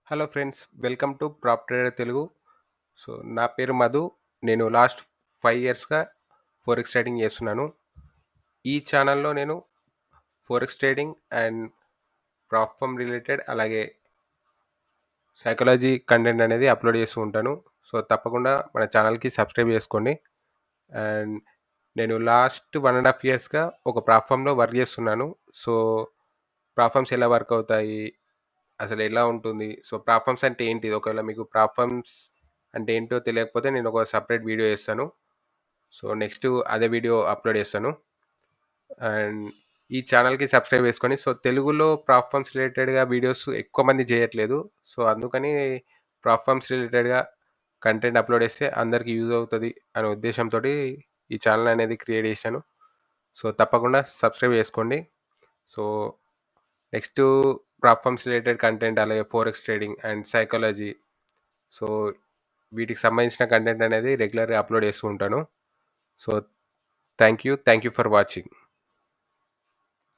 Hello friends, welcome to prop trader Telugu. So, నా పేరు మధు. నేను లాస్ట్ 5 ఇయర్స్‌గా ఫోరెక్స్ ట్రేడింగ్ చేస్తున్నాను. ఈ ఛానల్‌లో నేను forex trading and prop firm related అలాగే సైకాలజీ కంటెంట్ అనేది అప్‌లోడ్ చేస్తూ ఉంటాను. సో, తప్పకుండా మన ఛానల్‌కి సబ్స్క్రైబ్ చేసుకోండి. అండ్ నేను లాస్ట్ 1 ½ ఇయర్స్‌గా ఒక ప్రాప్ ఫర్మ్‌లో వర్క్ చేస్తున్నాను. సో, ప్రాప్ ఫర్మ్స్ ఎలా వర్క్ అవుతాయి? అసలెలా ఉంటుంది? సో, ప్రాప్ ఫర్మ్స్ అంటే ఏంటిది? ఒకవేళ మీకు ప్రాప్ ఫర్మ్స్ అంటే ఏంటో తెలియకపోతే నేనొక సెపరేట్ వీడియో చేస్తాను. సో, నెక్స్ట్ అదే వీడియో అప్‌లోడ్ చేస్తాను. అండ్ ఈ ఛానెల్‌కి సబ్స్క్రైబ్ చేసుకొని సో, తెలుగులో ప్రాప్ ఫర్మ్స్ రిలేటెడ్‌గా వీడియోస్ ఎక్కువ మంది చేయట్లేదు. సో, అందుకని ప్రాప్ ఫర్మ్స్ రిలేటెడ్‌గా కంటెంట్ అప్‌లోడ్ చేస్తే అందరికి యూజ్ అవుతది అనే ఉద్దేశంతోటి ఈ ఛానెల్ అనేది క్రియేట్ చేశాను. సో, తప్పకుండా సబ్స్క్రైబ్ చేసుకోండి. So, next prop firms related content అలాగే forex trading and psychology so, వీటికి సంబంధించిన కంటెంట్ అనేది రెగ్యులర్‌గా అప్‌లోడ్ చేస్తూ ఉంటాను. So, thank you for watching.